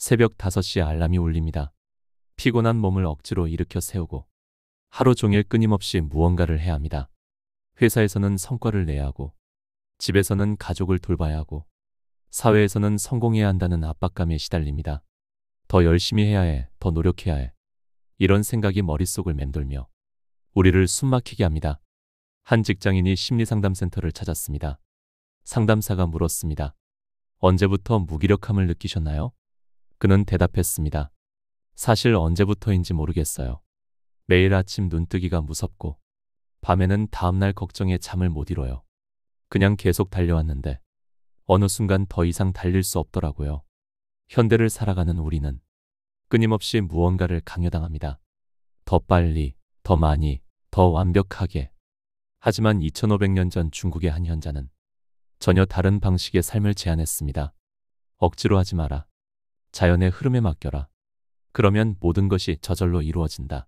새벽 5시에 알람이 울립니다. 피곤한 몸을 억지로 일으켜 세우고 하루 종일 끊임없이 무언가를 해야 합니다. 회사에서는 성과를 내야 하고, 집에서는 가족을 돌봐야 하고, 사회에서는 성공해야 한다는 압박감에 시달립니다. 더 열심히 해야 해, 더 노력해야 해. 이런 생각이 머릿속을 맴돌며 우리를 숨막히게 합니다. 한 직장인이 심리상담센터를 찾았습니다. 상담사가 물었습니다. 언제부터 무기력함을 느끼셨나요? 그는 대답했습니다. 사실 언제부터인지 모르겠어요. 매일 아침 눈뜨기가 무섭고, 밤에는 다음날 걱정에 잠을 못 이뤄요. 그냥 계속 달려왔는데 어느 순간 더 이상 달릴 수 없더라고요. 현대를 살아가는 우리는 끊임없이 무언가를 강요당합니다. 더 빨리, 더 많이, 더 완벽하게. 하지만 2500년 전 중국의 한 현자는 전혀 다른 방식의 삶을 제안했습니다. 억지로 하지 마라. 자연의 흐름에 맡겨라. 그러면 모든 것이 저절로 이루어진다.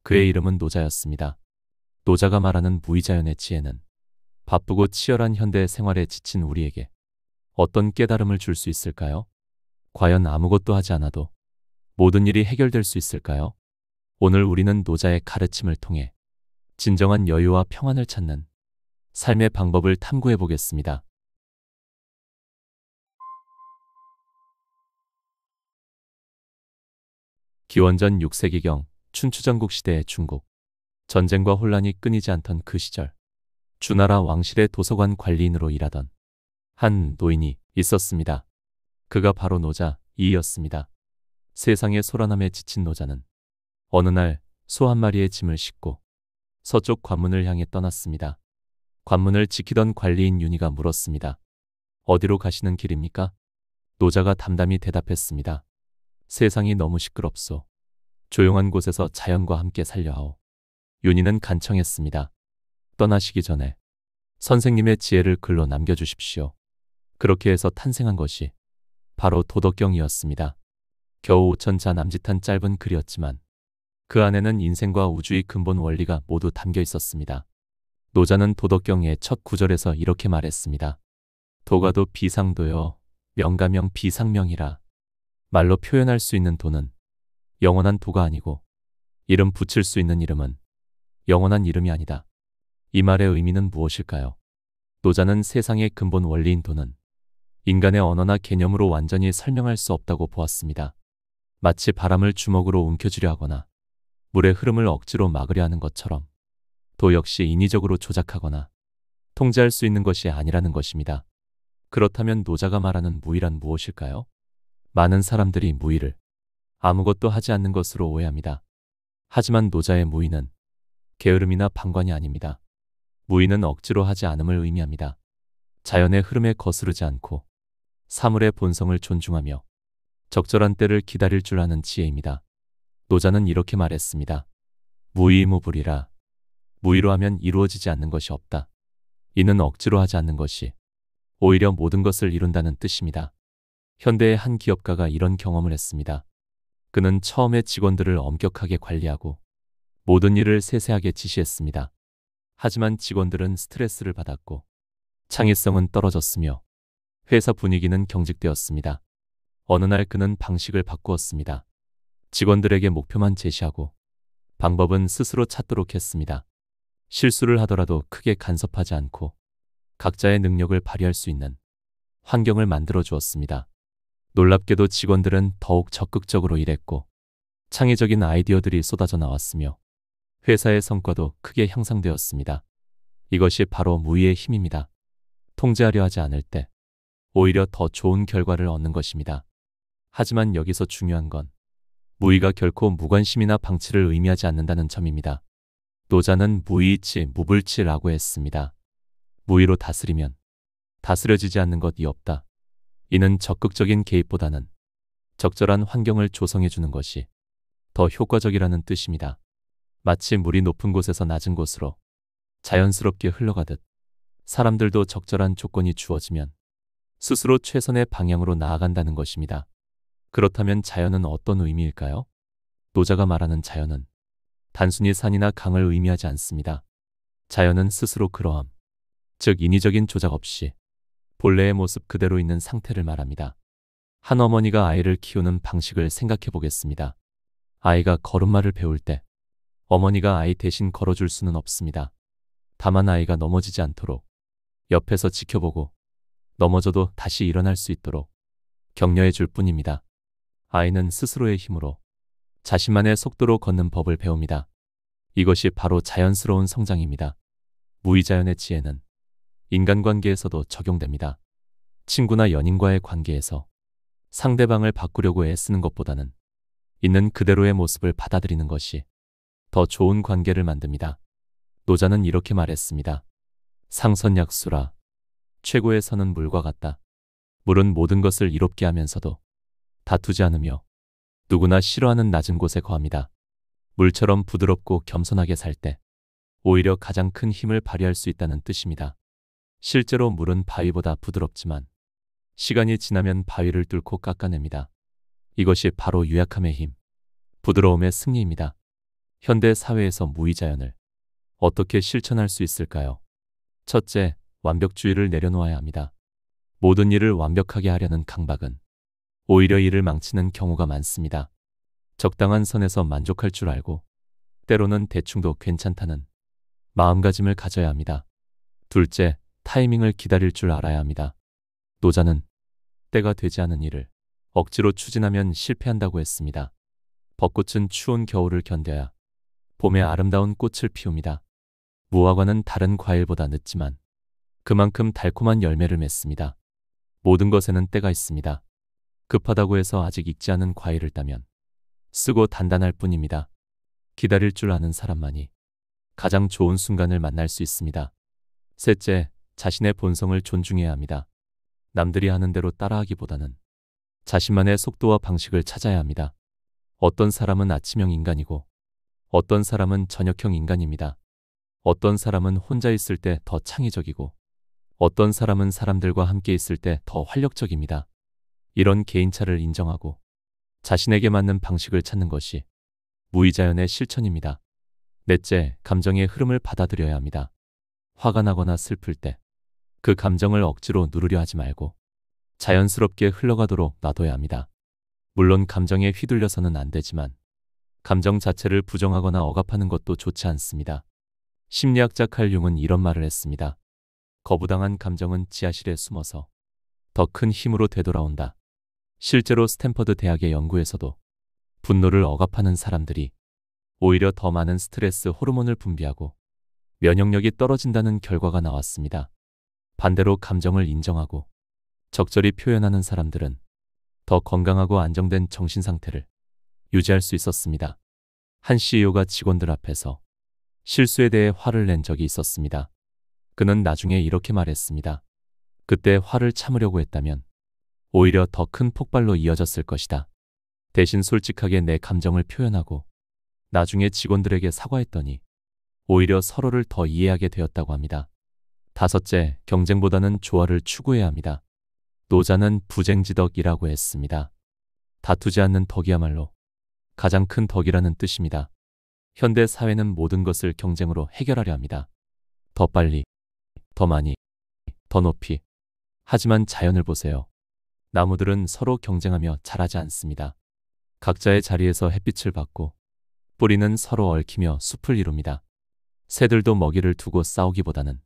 그의 이름은 노자였습니다. 노자가 말하는 무의자연의 지혜는 바쁘고 치열한 현대 생활에 지친 우리에게 어떤 깨달음을 줄 수 있을까요? 과연 아무것도 하지 않아도 모든 일이 해결될 수 있을까요? 오늘 우리는 노자의 가르침을 통해 진정한 여유와 평안을 찾는 삶의 방법을 탐구해 보겠습니다. 기원전 6세기경 춘추전국 시대의 중국. 전쟁과 혼란이 끊이지 않던 그 시절, 주나라 왕실의 도서관 관리인으로 일하던 한 노인이 있었습니다. 그가 바로 노자 이이였습니다. 세상의 소란함에 지친 노자는 어느 날 소 한 마리의 짐을 싣고 서쪽 관문을 향해 떠났습니다. 관문을 지키던 관리인 윤희가 물었습니다. 어디로 가시는 길입니까? 노자가 담담히 대답했습니다. 세상이 너무 시끄럽소. 조용한 곳에서 자연과 함께 살려하오. 윤희는 간청했습니다. 떠나시기 전에 선생님의 지혜를 글로 남겨주십시오. 그렇게 해서 탄생한 것이 바로 도덕경이었습니다. 겨우 5000자 남짓한 짧은 글이었지만 그 안에는 인생과 우주의 근본 원리가 모두 담겨 있었습니다. 노자는 도덕경의 첫 구절에서 이렇게 말했습니다. 도가도 비상도요, 명가명 비상명이라. 말로 표현할 수 있는 도는 영원한 도가 아니고, 이름 붙일 수 있는 이름은 영원한 이름이 아니다. 이 말의 의미는 무엇일까요? 노자는 세상의 근본 원리인 도는 인간의 언어나 개념으로 완전히 설명할 수 없다고 보았습니다. 마치 바람을 주먹으로 움켜쥐려 하거나 물의 흐름을 억지로 막으려 하는 것처럼 도 역시 인위적으로 조작하거나 통제할 수 있는 것이 아니라는 것입니다. 그렇다면 노자가 말하는 무의란 무엇일까요? 많은 사람들이 무의를 아무것도 하지 않는 것으로 오해합니다. 하지만 노자의 무의는 게으름이나 방관이 아닙니다. 무의는 억지로 하지 않음을 의미합니다. 자연의 흐름에 거스르지 않고 사물의 본성을 존중하며 적절한 때를 기다릴 줄 아는 지혜입니다. 노자는 이렇게 말했습니다. 무의무불이라. 무의로 하면 이루어지지 않는 것이 없다. 이는 억지로 하지 않는 것이 오히려 모든 것을 이룬다는 뜻입니다. 현대의 한 기업가가 이런 경험을 했습니다. 그는 처음에 직원들을 엄격하게 관리하고 모든 일을 세세하게 지시했습니다. 하지만 직원들은 스트레스를 받았고 창의성은 떨어졌으며 회사 분위기는 경직되었습니다. 어느 날 그는 방식을 바꾸었습니다. 직원들에게 목표만 제시하고 방법은 스스로 찾도록 했습니다. 실수를 하더라도 크게 간섭하지 않고 각자의 능력을 발휘할 수 있는 환경을 만들어 주었습니다. 놀랍게도 직원들은 더욱 적극적으로 일했고 창의적인 아이디어들이 쏟아져 나왔으며 회사의 성과도 크게 향상되었습니다. 이것이 바로 무의의 힘입니다. 통제하려 하지 않을 때 오히려 더 좋은 결과를 얻는 것입니다. 하지만 여기서 중요한 건 무의가 결코 무관심이나 방치를 의미하지 않는다는 점입니다. 노자는 무의치 무불치라고 했습니다. 무의로 다스리면 다스려지지 않는 것이 없다. 이는 적극적인 개입보다는 적절한 환경을 조성해 주는 것이 더 효과적이라는 뜻입니다. 마치 물이 높은 곳에서 낮은 곳으로 자연스럽게 흘러가듯 사람들도 적절한 조건이 주어지면 스스로 최선의 방향으로 나아간다는 것입니다. 그렇다면 자연은 어떤 의미일까요? 노자가 말하는 자연은 단순히 산이나 강을 의미하지 않습니다. 자연은 스스로 그러함, 즉 인위적인 조작 없이 본래의 모습 그대로 있는 상태를 말합니다. 한 어머니가 아이를 키우는 방식을 생각해 보겠습니다. 아이가 걸음마를 배울 때 어머니가 아이 대신 걸어줄 수는 없습니다. 다만 아이가 넘어지지 않도록 옆에서 지켜보고 넘어져도 다시 일어날 수 있도록 격려해 줄 뿐입니다. 아이는 스스로의 힘으로 자신만의 속도로 걷는 법을 배웁니다. 이것이 바로 자연스러운 성장입니다. 무의자연의 지혜는 인간관계에서도 적용됩니다. 친구나 연인과의 관계에서 상대방을 바꾸려고 애쓰는 것보다는 있는 그대로의 모습을 받아들이는 것이 더 좋은 관계를 만듭니다. 노자는 이렇게 말했습니다. 상선약수라. 최고의 선은 물과 같다. 물은 모든 것을 이롭게 하면서도 다투지 않으며 누구나 싫어하는 낮은 곳에 거합니다. 물처럼 부드럽고 겸손하게 살 때 오히려 가장 큰 힘을 발휘할 수 있다는 뜻입니다. 실제로 물은 바위보다 부드럽지만 시간이 지나면 바위를 뚫고 깎아냅니다. 이것이 바로 유약함의 힘, 부드러움의 승리입니다. 현대 사회에서 무의자연을 어떻게 실천할 수 있을까요? 첫째, 완벽주의를 내려놓아야 합니다. 모든 일을 완벽하게 하려는 강박은 오히려 일을 망치는 경우가 많습니다. 적당한 선에서 만족할 줄 알고 때로는 대충도 괜찮다는 마음가짐을 가져야 합니다. 둘째, 타이밍을 기다릴 줄 알아야 합니다. 노자는 때가 되지 않은 일을 억지로 추진하면 실패한다고 했습니다. 벚꽃은 추운 겨울을 견뎌야 봄의 아름다운 꽃을 피웁니다. 무화과는 다른 과일보다 늦지만 그만큼 달콤한 열매를 맺습니다. 모든 것에는 때가 있습니다. 급하다고 해서 아직 익지 않은 과일을 따면 쓰고 단단할 뿐입니다. 기다릴 줄 아는 사람만이 가장 좋은 순간을 만날 수 있습니다. 셋째, 자신의 본성을 존중해야 합니다. 남들이 하는 대로 따라하기보다는 자신만의 속도와 방식을 찾아야 합니다. 어떤 사람은 아침형 인간이고 어떤 사람은 저녁형 인간입니다. 어떤 사람은 혼자 있을 때 더 창의적이고 어떤 사람은 사람들과 함께 있을 때 더 활력적입니다. 이런 개인차를 인정하고 자신에게 맞는 방식을 찾는 것이 무의자연의 실천입니다. 넷째, 감정의 흐름을 받아들여야 합니다. 화가 나거나 슬플 때 그 감정을 억지로 누르려 하지 말고 자연스럽게 흘러가도록 놔둬야 합니다. 물론 감정에 휘둘려서는 안 되지만 감정 자체를 부정하거나 억압하는 것도 좋지 않습니다. 심리학자 칼 융은 이런 말을 했습니다. 거부당한 감정은 지하실에 숨어서 더 큰 힘으로 되돌아온다. 실제로 스탠퍼드 대학의 연구에서도 분노를 억압하는 사람들이 오히려 더 많은 스트레스 호르몬을 분비하고 면역력이 떨어진다는 결과가 나왔습니다. 반대로 감정을 인정하고 적절히 표현하는 사람들은 더 건강하고 안정된 정신 상태를 유지할 수 있었습니다. 한 CEO가 직원들 앞에서 실수에 대해 화를 낸 적이 있었습니다. 그는 나중에 이렇게 말했습니다. 그때 화를 참으려고 했다면 오히려 더 큰 폭발로 이어졌을 것이다. 대신 솔직하게 내 감정을 표현하고 나중에 직원들에게 사과했더니 오히려 서로를 더 이해하게 되었다고 합니다. 다섯째, 경쟁보다는 조화를 추구해야 합니다. 노자는 부쟁지덕이라고 했습니다. 다투지 않는 덕이야말로 가장 큰 덕이라는 뜻입니다. 현대 사회는 모든 것을 경쟁으로 해결하려 합니다. 더 빨리, 더 많이, 더 높이. 하지만 자연을 보세요. 나무들은 서로 경쟁하며 자라지 않습니다. 각자의 자리에서 햇빛을 받고 뿌리는 서로 얽히며 숲을 이룹니다. 새들도 먹이를 두고 싸우기보다는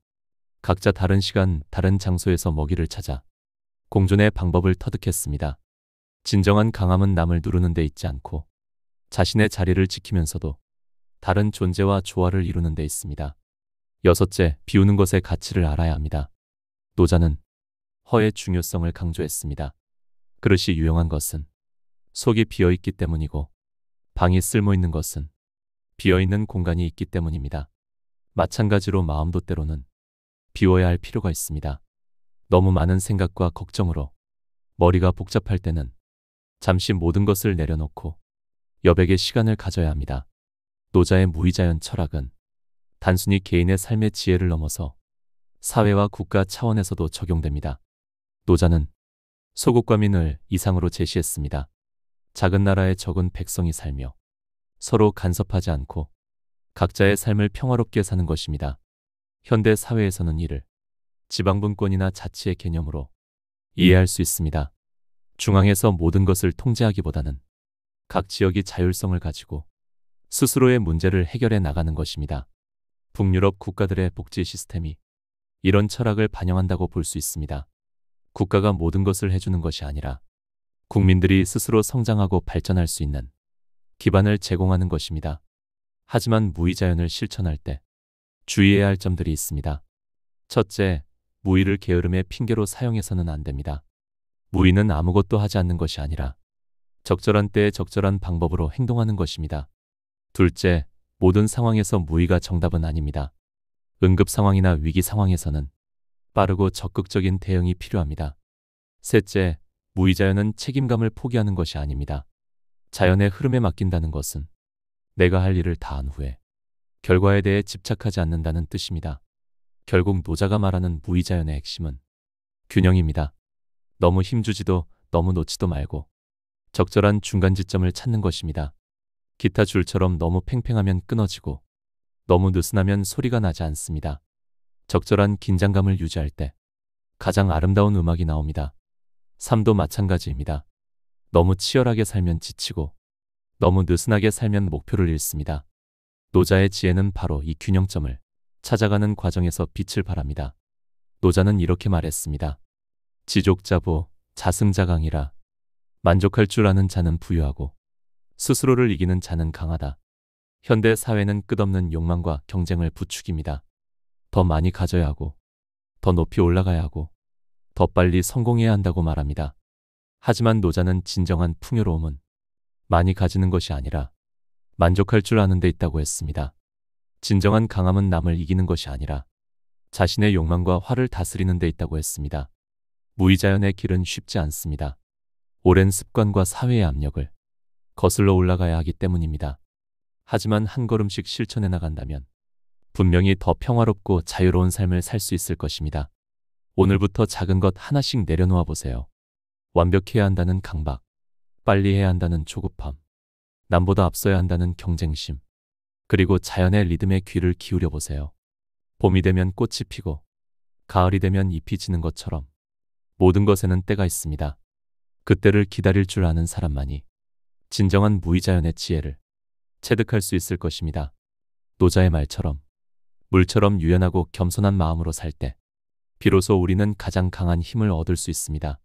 각자 다른 시간, 다른 장소에서 먹이를 찾아 공존의 방법을 터득했습니다. 진정한 강함은 남을 누르는 데 있지 않고 자신의 자리를 지키면서도 다른 존재와 조화를 이루는 데 있습니다. 여섯째, 비우는 것의 가치를 알아야 합니다. 노자는 허의 중요성을 강조했습니다. 그릇이 유용한 것은 속이 비어있기 때문이고 방이 쓸모있는 것은 비어있는 공간이 있기 때문입니다. 마찬가지로 마음도 때로는 비워야 할 필요가 있습니다. 너무 많은 생각과 걱정으로 머리가 복잡할 때는 잠시 모든 것을 내려놓고 여백의 시간을 가져야 합니다. 노자의 무의자연 철학은 단순히 개인의 삶의 지혜를 넘어서 사회와 국가 차원에서도 적용됩니다. 노자는 소국과 민을 이상으로 제시했습니다. 작은 나라에 적은 백성이 살며 서로 간섭하지 않고 각자의 삶을 평화롭게 사는 것입니다. 현대 사회에서는 이를 지방분권이나 자치의 개념으로 이해할 수 있습니다. 중앙에서 모든 것을 통제하기보다는 각 지역이 자율성을 가지고 스스로의 문제를 해결해 나가는 것입니다. 북유럽 국가들의 복지 시스템이 이런 철학을 반영한다고 볼 수 있습니다. 국가가 모든 것을 해주는 것이 아니라 국민들이 스스로 성장하고 발전할 수 있는 기반을 제공하는 것입니다. 하지만 무의자연을 실천할 때 주의해야 할 점들이 있습니다. 첫째, 무의를 게으름의 핑계로 사용해서는 안 됩니다. 무의는 아무것도 하지 않는 것이 아니라 적절한 때에 적절한 방법으로 행동하는 것입니다. 둘째, 모든 상황에서 무의가 정답은 아닙니다. 응급 상황이나 위기 상황에서는 빠르고 적극적인 대응이 필요합니다. 셋째, 무의자연은 책임감을 포기하는 것이 아닙니다. 자연의 흐름에 맡긴다는 것은 내가 할 일을 다한 후에 결과에 대해 집착하지 않는다는 뜻입니다. 결국 노자가 말하는 무의자연의 핵심은 균형입니다. 너무 힘주지도 너무 놓지도 말고 적절한 중간 지점을 찾는 것입니다. 기타 줄처럼 너무 팽팽하면 끊어지고 너무 느슨하면 소리가 나지 않습니다. 적절한 긴장감을 유지할 때 가장 아름다운 음악이 나옵니다. 삶도 마찬가지입니다. 너무 치열하게 살면 지치고 너무 느슨하게 살면 목표를 잃습니다. 노자의 지혜는 바로 이 균형점을 찾아가는 과정에서 빛을 발합니다. 노자는 이렇게 말했습니다. 지족자보, 자승자강이라. 만족할 줄 아는 자는 부유하고 스스로를 이기는 자는 강하다. 현대 사회는 끝없는 욕망과 경쟁을 부추깁니다. 더 많이 가져야 하고 더 높이 올라가야 하고 더 빨리 성공해야 한다고 말합니다. 하지만 노자는 진정한 풍요로움은 많이 가지는 것이 아니라 만족할 줄 아는 데 있다고 했습니다. 진정한 강함은 남을 이기는 것이 아니라 자신의 욕망과 화를 다스리는 데 있다고 했습니다. 무의자연의 길은 쉽지 않습니다. 오랜 습관과 사회의 압력을 거슬러 올라가야 하기 때문입니다. 하지만 한 걸음씩 실천해 나간다면 분명히 더 평화롭고 자유로운 삶을 살 수 있을 것입니다. 오늘부터 작은 것 하나씩 내려놓아 보세요. 완벽해야 한다는 강박, 빨리 해야 한다는 조급함, 남보다 앞서야 한다는 경쟁심, 그리고 자연의 리듬에 귀를 기울여 보세요. 봄이 되면 꽃이 피고 가을이 되면 잎이 지는 것처럼 모든 것에는 때가 있습니다. 그때를 기다릴 줄 아는 사람만이 진정한 무의자연의 지혜를 체득할 수 있을 것입니다. 노자의 말처럼 물처럼 유연하고 겸손한 마음으로 살 때 비로소 우리는 가장 강한 힘을 얻을 수 있습니다.